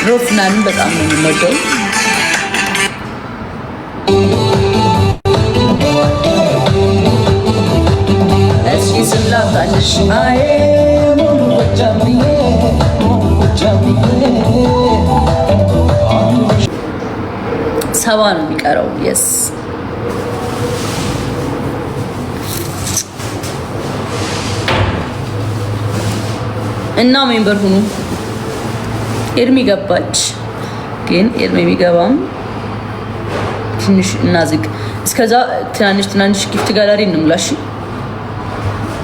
ሮፍናን በጣም ነው የምወደው። እስኪ ስላጣልሽ አይ ሙሉ ጎጃምዬ ሰባ ነው የሚቀረው። የስ እና ሜምበር ሁኑ። ኤርሚ ገባች፣ ግን ኤርሚ ቢገባም ትንሽ እናዝግ። እስከዛ ትናንሽ ጊፍት ጋላሪ እንምላ። እሺ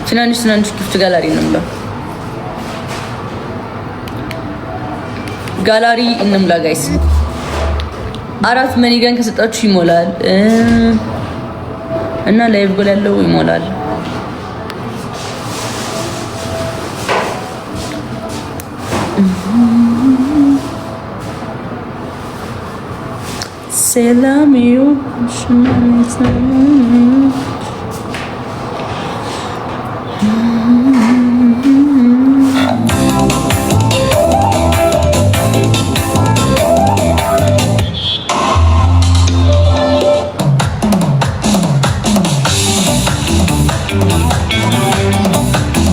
ትናንሽ ጊፍት ጋላሪ እንምላ። ጋላሪ እንምላ ጋይስ። 4 መኒገን ከሰጣችሁ ይሞላል እና ላይቭ ጎል ያለው ይሞላል። ሰላም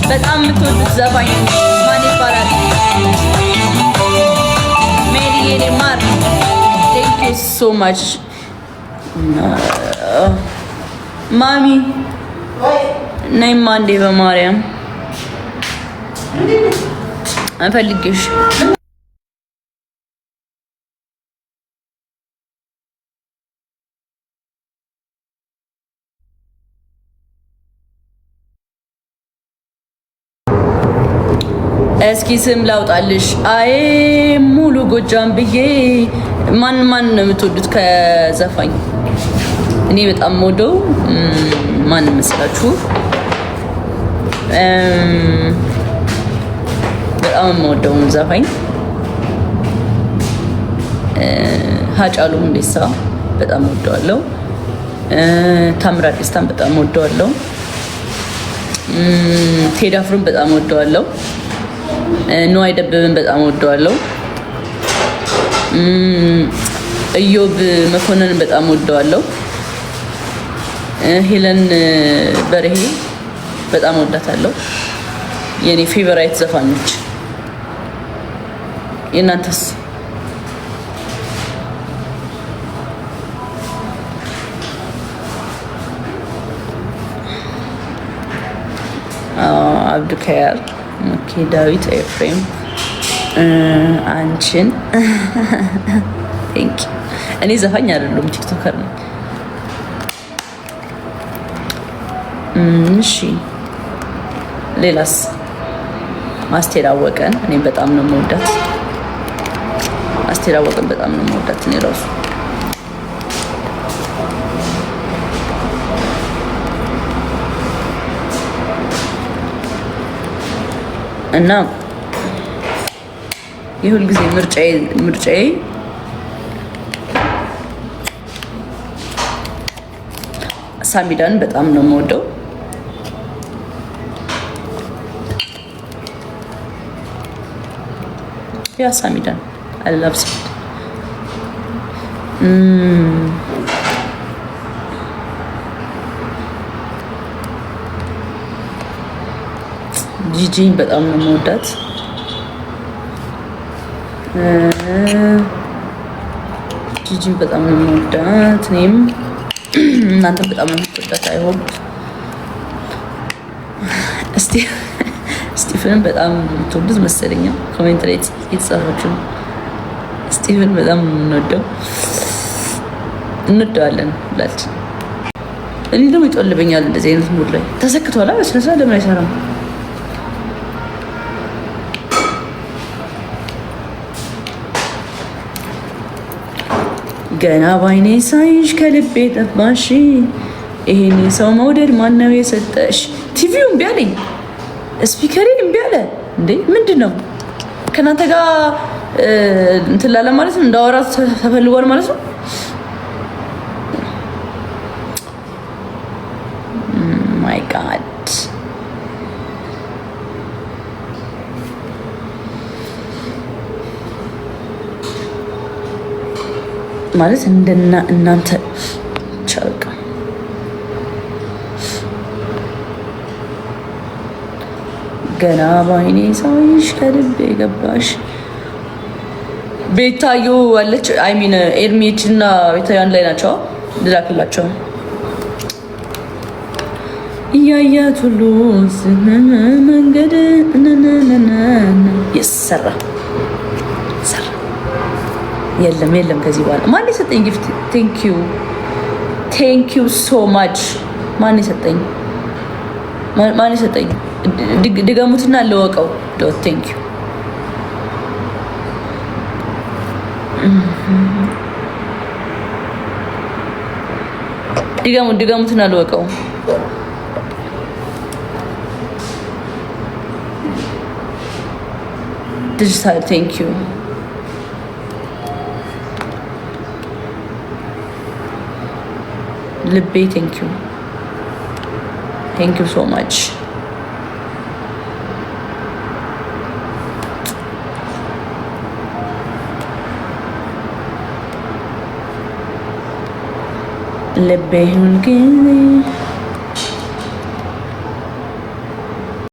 በጣም የምትወዱት ዘፋኝ ማን ይባላል? ሜሪ የኔ ማር ቴንክ ዩ ሶ ማች ማሚ ነይማ እንዴ በማርያም አንፈልግሽ። እስኪ ስም ላውጣልሽ። አይ ሙሉ ጎጃም ብዬ ማን ነው የምትወዱት ከዘፋኝ? እኔ በጣም የምወደው ማን መስላችሁ? በጣም የምወደው ዘፋኝ ሃጫሉ ሁንዴሳ በጣም እወደዋለሁ። ታምራት ደስታን በጣም እወደዋለሁ። ቴዲ አፍሮን በጣም እወደዋለሁ። ንዋይ ደበበን በጣም እወደዋለሁ። እዮብ መኮንንን በጣም እወደዋለሁ። ሄለን በርሄ በጣም እወዳታለሁ። የኔ ፌቨራይት ዘፋኞች። የእናንተስ? አብዱከያር ኦኬ፣ ዳዊት ኤፍሬም አንቺን ቴንክ እኔ ዘፋኝ አይደለም ቲክቶከር ነኝ። እሺ ሌላስ? አስቴር አወቀን እኔ በጣም ነው የምወዳት። አስቴር አወቀን በጣም ነው የምወዳት እኔ ራሱ። እና የሁል ጊዜ ምርጫዬ ሳሚዳን በጣም ነው የምወደው። ያ ሳሚዳን አላብስ ጂጂን በጣም ነው የምወዳት። ጂጂን በጣም ነው የምወዳት እኔም እናንተ በጣም ነው የምትወዳት። አይሆን ስቲፈን በጣም የምትወዱት መሰለኝ። ኮሜንት ላይ የተጻፋችሁ ስቲፈን በጣም እንወደዋለን ብላችሁ እኔ ደግሞ ይጦልበኛል እንደዚህ አይነት ሙድ ላይ ተሰክቷል። ስለዚህ ለምን አይሰራም? ገና ባይኔ ሳይሽ ከልቤ ጠባሽ፣ ይሄን ሰው መውደድ ማነው የሰጠሽ? ቲቪው እምቢ አለኝ፣ ስፒከሬ እምቢ አለ። እንዴ ምንድን ነው? ከእናንተ ጋር እንትን ላለ ማለት ነው፣ እንዳወራ ተፈልጓል ማለት ነው። ማይ ጋድ ማለት እናንተ ቻልቃ ገና ባይኔ ሳይሽ ከልቤ ገባሽ። ቤታዮ አለች አይሚን ኤርሚች እና ቤታዮ አንድ ላይ ናቸው። ልላክላቸው እያያት ሁሉ መንገድ ይሰራ የለም ከዚህ በኋላ ማን የሰጠኝ ጊፍት? ቴንክ ዩ ሶ ማች። ማን የሰጠኝ? ድገሙትና ለወቀው። ቴንክ ዩ ድገሙትና ለወቀው። ዲጂታል ቴንክ ዩ ልቤ ቴንክ ዩ ሶ ማች። ልቤ ሁልጊዜ